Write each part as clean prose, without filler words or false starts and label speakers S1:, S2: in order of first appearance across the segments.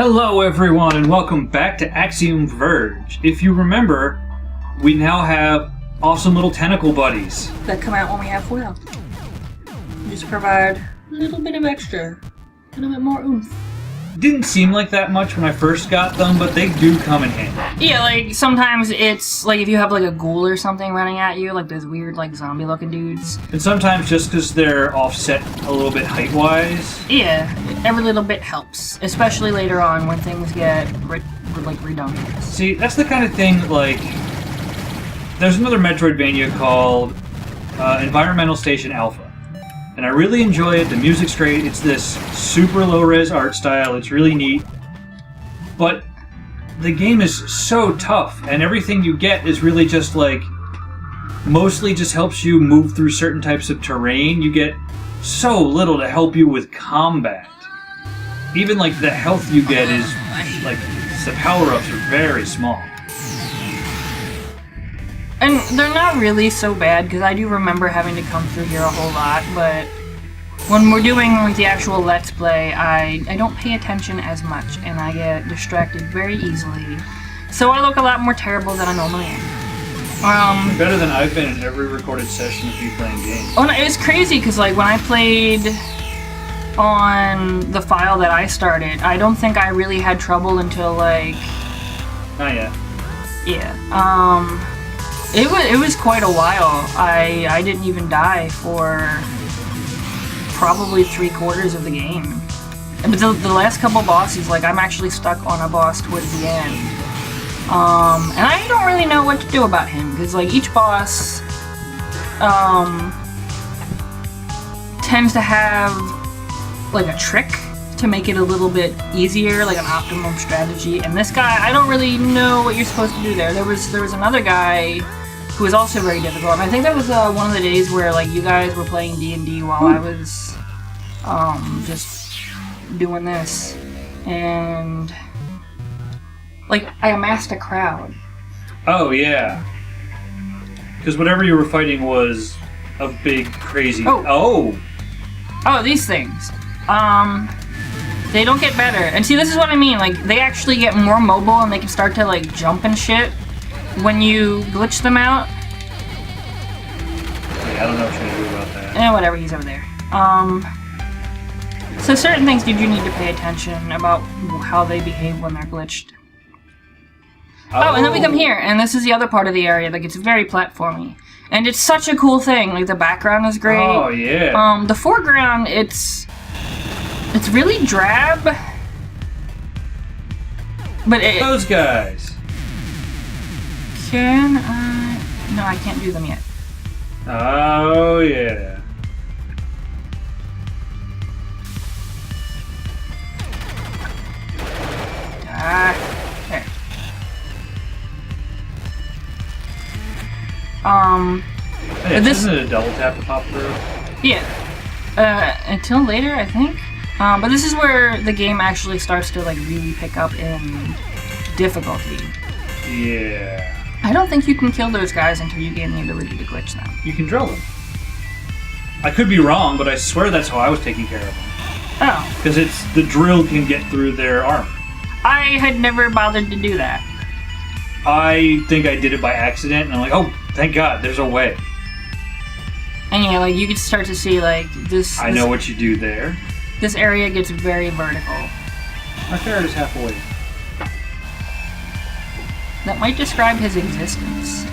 S1: Hello everyone and welcome back to Axiom Verge. If you remember, we now have awesome little tentacle buddies.
S2: That come out when we have full health. Just provide a little bit of extra. A little bit more oomph.
S1: Didn't seem like that much when I first got them, but they do come in handy.
S2: Yeah, like sometimes it's like if you have like a ghoul or something running at you, like those weird like zombie looking dudes.
S1: And sometimes just because they're offset a little bit height-wise.
S2: Yeah, every little bit helps. Especially later on when things get redundant.
S1: See, that's the kind of thing like... There's another Metroidvania called Environmental Station Alpha. And I really enjoy it, the music's great, it's this super low-res art style, it's really neat. But the game is so tough, and everything you get is really just like... mostly just helps you move through certain types of terrain. You get so little to help you with combat. Even like the health you get is like... the power-ups are very small.
S2: And they're not really so bad, because I do remember having to come through here a whole lot, but when we're doing like the actual Let's Play, I don't pay attention as much, and I get distracted very easily. So I look a lot more terrible than I normally am.
S1: Better than I've been in every recorded session of you playing games.
S2: Oh, no, it's crazy, because like when I played on the file that I started, I don't think I really had trouble until like...
S1: Not yet.
S2: Yeah, It was quite a while. I didn't even die for probably 3/4 of the game. But the last couple bosses, like I'm actually stuck on a boss towards the end. And I don't really know what to do about him, because like each boss tends to have like a trick to make it a little bit easier, like an optimum strategy. And this guy, I don't really know what you're supposed to do there. There was another guy who was also very difficult. And I think that was one of the days where like you guys were playing D&D while I was just doing this, and like I amassed a crowd.
S1: Oh yeah, because whatever you were fighting was a big crazy. Oh,
S2: these things. They don't get better. And see, this is what I mean. Like they actually get more mobile, and they can start to like jump and shit when you glitch them out.
S1: Yeah, I don't know what you're gonna do about that.
S2: Whatever, he's over there. So certain things you do need to pay attention about how they behave when they're glitched. Oh, and then we come here, and this is the other part of the area that gets very platformy. And it's such a cool thing. Like the background is great.
S1: Oh yeah.
S2: The foreground, it's really drab. But
S1: those guys.
S2: Can I? No, I can't do them yet.
S1: Oh yeah.
S2: There.
S1: Hey, isn't it a double tap to pop through?
S2: Yeah. Until later, I think. But this is where the game actually starts to like really pick up in difficulty.
S1: Yeah.
S2: I don't think you can kill those guys until you gain the ability to glitch them.
S1: You can drill them. I could be wrong, but I swear that's how I was taking care of them.
S2: Oh.
S1: Because the drill can get through their armor.
S2: I had never bothered to do that.
S1: I think I did it by accident, and I'm like, oh, thank God, there's a way.
S2: And yeah, like you can start to see like this.
S1: I know what you do there.
S2: This area gets very vertical.
S1: My ferret is half awake.
S2: That might describe his existence.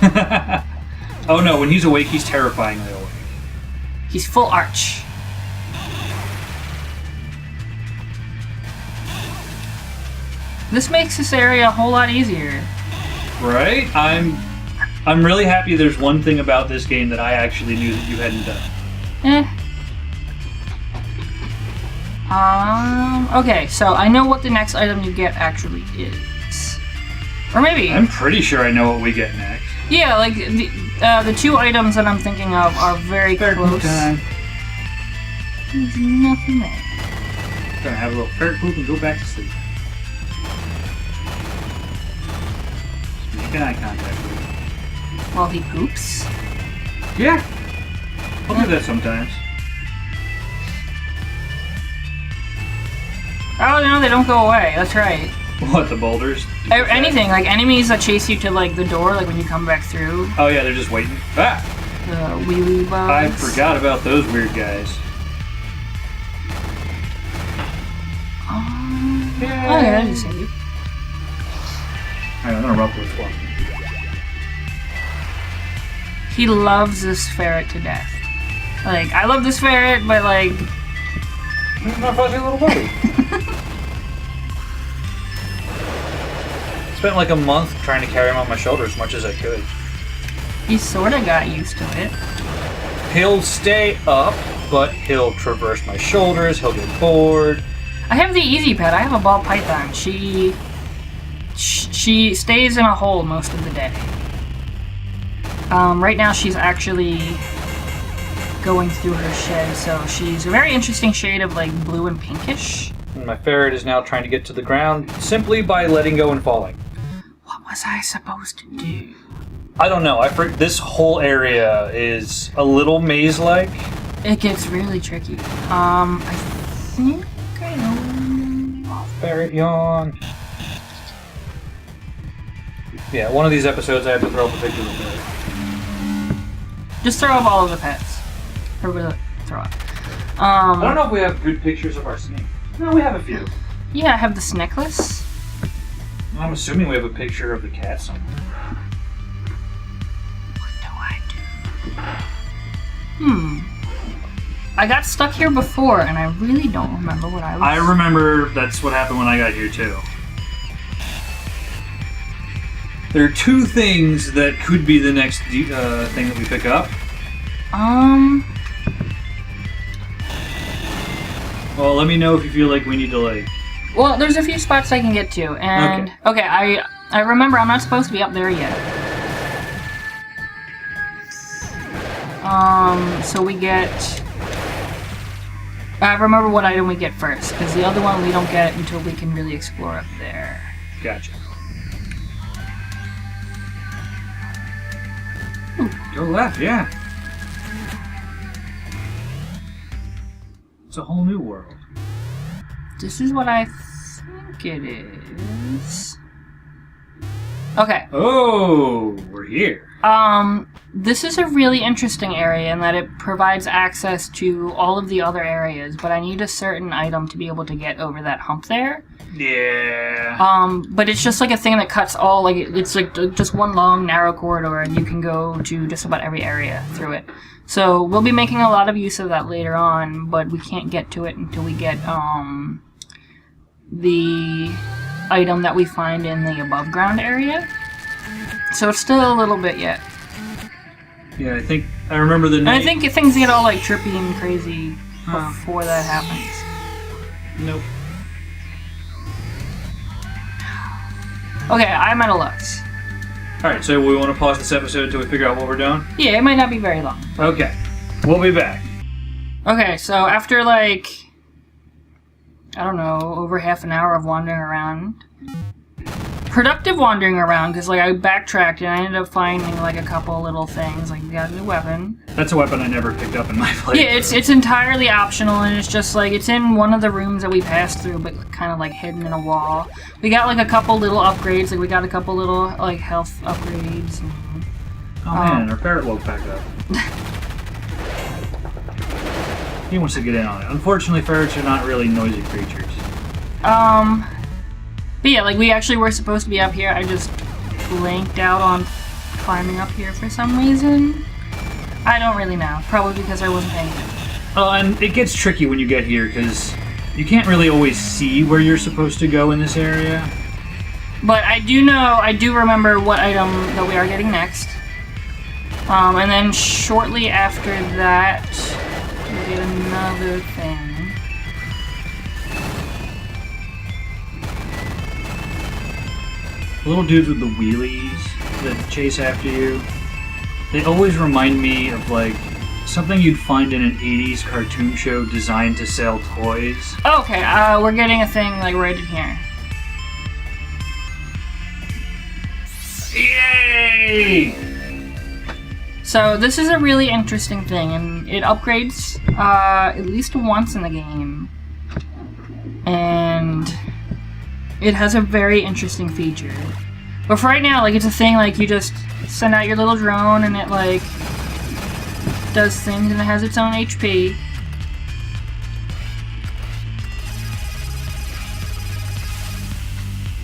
S1: Oh no, when he's awake, he's terrifyingly awake.
S2: He's full arch. This makes this area a whole lot easier.
S1: Right? I'm really happy there's one thing about this game that I actually knew that you hadn't done.
S2: Okay, so I know what the next item you get actually is. Or maybe...
S1: I'm pretty sure I know what we get next.
S2: Yeah, like, the two items that I'm thinking of are very close.
S1: Time.
S2: There's nothing there.
S1: Gonna have a little ferret poop and go back to sleep. Just make an eye contact with him.
S2: While he poops?
S1: Yeah. I'll do that sometimes.
S2: Oh no, they don't go away. That's right.
S1: What, the boulders?
S2: Anything, like enemies that chase you to like the door, like when you come back through.
S1: Oh yeah, they're just waiting. Ah!
S2: The wheelie bugs.
S1: I forgot about those weird guys.
S2: Oh yeah, I just saved.
S1: Alright, I'm gonna rub with one.
S2: He loves this ferret to death. Like, I love this ferret, but like...
S1: He's my fuzzy little buddy. Spent like a month trying to carry him on my shoulder as much as I could.
S2: He sorta got used to it.
S1: He'll stay up, but he'll traverse my shoulders, he'll get bored.
S2: I have the easy pet. I have a ball python. She stays in a hole most of the day. Right now she's actually going through her shed, so she's a very interesting shade of like blue and pinkish.
S1: And my ferret is now trying to get to the ground simply by letting go and falling.
S2: What was I supposed to do?
S1: I don't know. This whole area is a little maze-like.
S2: It gets really tricky. I think I know.
S1: Oh, ferret yawn. Yeah, one of these episodes I have to throw up a picture of the ferret.
S2: Just throw up all of the pets. Or throw up.
S1: I don't know if we have good pictures of our snake. No, we have a few.
S2: Yeah, I have this necklace.
S1: I'm assuming we have a picture of the cat somewhere.
S2: What do I do? I got stuck here before, and I really don't remember what I was...
S1: I remember that's what happened when I got here, too. There are two things that could be the next thing that we pick up. Well, let me know if you feel like we need to, like...
S2: Well, there's a few spots I can get to, and... Okay, I remember I'm not supposed to be up there yet. So we get... I remember what item we get first, because the other one we don't get until we can really explore up there.
S1: Gotcha. Ooh, go left, yeah. It's a whole new world.
S2: This is what I think it is. Okay.
S1: Oh, we're here.
S2: This is a really interesting area in that it provides access to all of the other areas, but I need a certain item to be able to get over that hump there.
S1: Yeah.
S2: But it's just like a thing that cuts all, like, it's like just one long, narrow corridor, and you can go to just about every area through it. So we'll be making a lot of use of that later on, but we can't get to it until we get, the item that we find in the above ground area. So it's still a little bit yet.
S1: Yeah, I remember the name.
S2: And I think things get all like trippy and crazy before that happens.
S1: Nope.
S2: Okay, I'm at a loss.
S1: Alright, so we want to pause this episode until we figure out what we're doing?
S2: Yeah, it might not be very long.
S1: Okay. We'll be back.
S2: Okay, so after like, I don't know, over half an hour of wandering around. Productive wandering around, because like I backtracked and I ended up finding like a couple little things, like we got a new weapon.
S1: That's a weapon I never picked up in my playthrough.
S2: Yeah, it's entirely optional, and it's just like, it's in one of the rooms that we passed through, but kind of like hidden in a wall. We got like a couple little upgrades, like we got a couple little like health upgrades. And,
S1: oh man, our ferret woke back up. He wants to get in on it. Unfortunately, ferrets are not really noisy creatures.
S2: But yeah, like we actually were supposed to be up here. I just blanked out on climbing up here for some reason. I don't really know. Probably because I wasn't paying attention.
S1: Oh, and it gets tricky when you get here because you can't really always see where you're supposed to go in this area.
S2: But I do remember what item that we are getting next. And then shortly after that, we get another thing.
S1: Little dudes with the wheelies that chase after you. They always remind me of like something you'd find in an 80s cartoon show designed to sell toys.
S2: Okay, we're getting a thing like right in here.
S1: Yay!
S2: So this is a really interesting thing, and it upgrades at least once in the game. And It has a very interesting feature. But for right now, like, it's a thing, like, you just send out your little drone and it, like, does things and it has its own HP.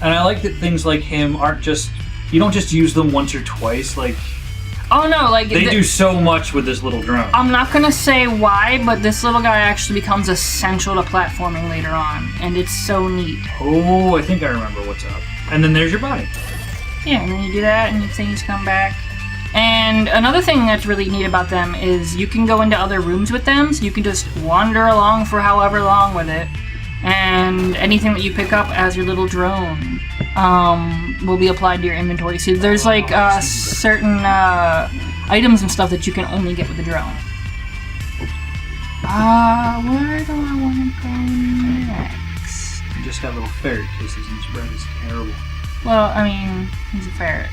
S1: And I like that things like him aren't just... You don't just use them once or twice, like...
S2: Oh no, like...
S1: They do so much with this little drone.
S2: I'm not gonna say why, but this little guy actually becomes essential to platforming later on. And it's so neat.
S1: Oh, I think I remember what's up. And then there's your body.
S2: Yeah, and then you do that and things come back. And another thing that's really neat about them is you can go into other rooms with them, so you can just wander along for however long with it. And anything that you pick up as your little drone will be applied to your inventory. So there's like certain items and stuff that you can only get with the drone. Where do I want to go next?
S1: You just got little ferret kisses and his breath is terrible.
S2: Well, I mean, he's a ferret.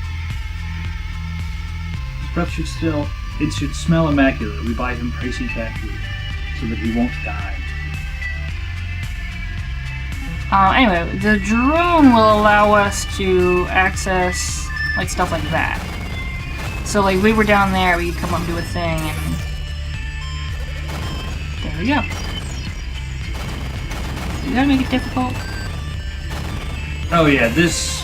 S1: His breath should smell immaculate. We buy him pricey cat food so that he won't die.
S2: Anyway, the drone will allow us to access, like, stuff like that. So, like, we were down there, we could come up and do a thing, and there we go. You gotta make it difficult.
S1: Oh yeah, this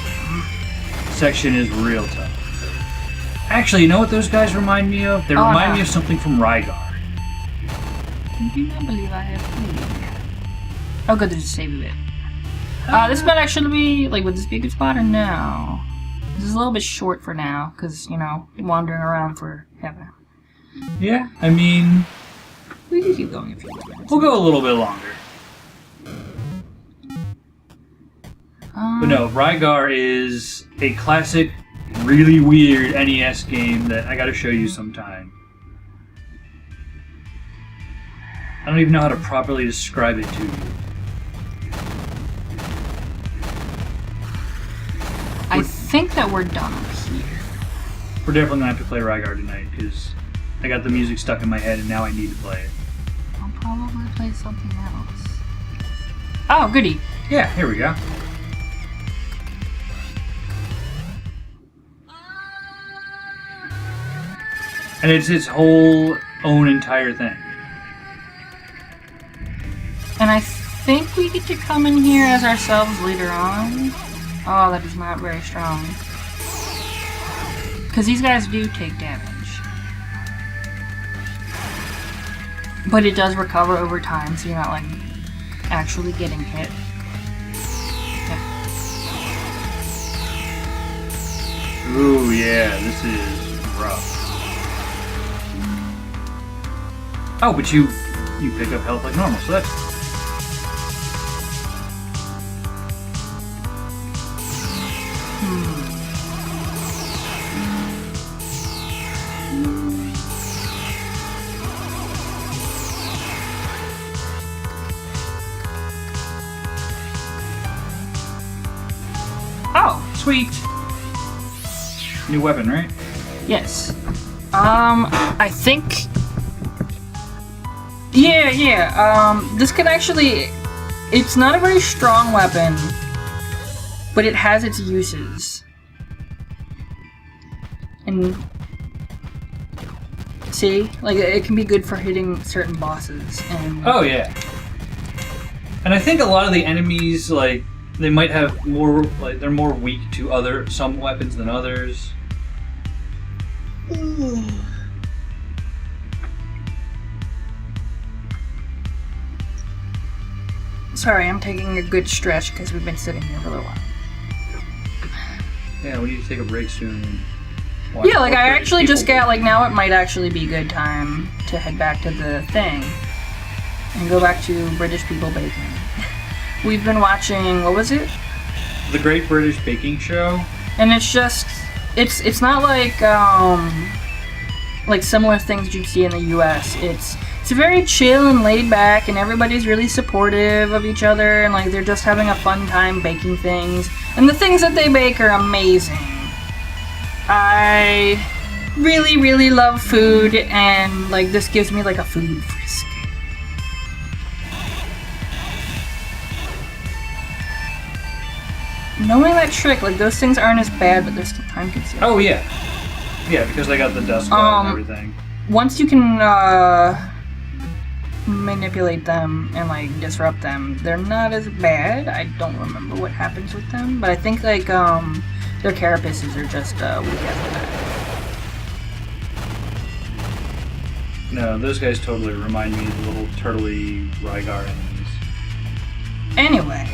S1: section is real tough. Actually, you know what those guys remind me of? They remind me of something from Rygar.
S2: I do not believe I have played. Oh good, there's a save of it. This might actually be, like, would this be a good spot or no? This is a little bit short for now, because, you know, wandering around for heaven.
S1: Yeah, I mean...
S2: We can keep going if you want.
S1: We'll go a little bit longer. But no, Rygar is a classic, really weird NES game that I gotta show you sometime. I don't even know how to properly describe it to you.
S2: I think that we're done here.
S1: We're definitely gonna have to play Rygar tonight, because I got the music stuck in my head and now I need to play it.
S2: I'll probably play something else. Oh, goody.
S1: Yeah, here we go. And it's its whole own entire thing.
S2: And I think we get to come in here as ourselves later on. Oh, that is not very strong. Because these guys do take damage. But it does recover over time, so you're not, like, actually getting hit. Yeah.
S1: Ooh, yeah, this is rough. Oh, but you pick up health like normal, so that's...
S2: Oh,
S1: Sweet! New weapon, right?
S2: yes. I think... Yeah, this can actually... It's not a very strong weapon, but it has its uses. And... See? Like, it can be good for hitting certain bosses, and...
S1: Oh, yeah. And I think a lot of the enemies, like, they might have more, like, they're more weak to some weapons than others.
S2: Sorry, I'm taking a good stretch because we've been sitting here for a little while.
S1: Yeah, we need to take a break soon. And watch
S2: Yeah, like I
S1: British
S2: actually just
S1: people.
S2: got, like, now it might actually be a good time to head back to the thing and go back to British people baking. We've been watching, what was it?
S1: The Great British Baking Show.
S2: And it's just, it's not like similar things you'd see in the US. It's very chill and laid back, and everybody's really supportive of each other, and like they're just having a fun time baking things. And the things that they bake are amazing. I really, really love food, and like this gives me like a food frisk. knowing that trick, like those things aren't as bad, but they're still time consuming.
S1: Oh yeah, yeah, because they got the dust cloud and everything.
S2: Once you can manipulate them and like disrupt them, they're not as bad. I don't remember what happens with them, but I think like their carapaces are just weak after that.
S1: No, those guys totally remind me of the little turtley Rygar enemies.
S2: Anyway,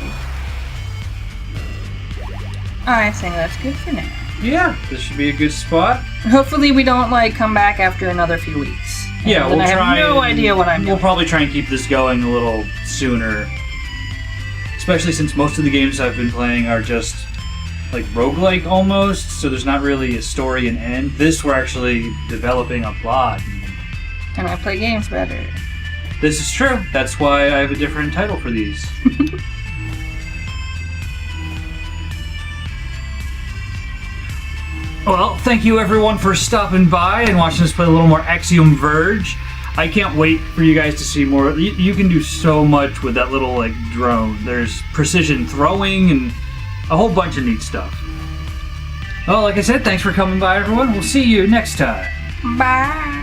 S2: I think that's good for now.
S1: Yeah, this should be a good spot.
S2: Hopefully we don't like come back after another few weeks.
S1: Yeah,
S2: and
S1: we'll
S2: I
S1: try.
S2: have no idea what I'm doing.
S1: We'll probably try and keep this going a little sooner. Especially since most of the games I've been playing are just like roguelike almost, so there's not really a story and end. This we're actually developing a plot.
S2: And I play games better.
S1: This is true. That's why I have a different title for these. Well, thank you everyone for stopping by and watching us play a little more Axiom Verge. I can't wait for you guys to see more. You can do so much with that little like drone. There's precision throwing and a whole bunch of neat stuff. Well, like I said, thanks for coming by everyone. We'll see you next time.
S2: Bye.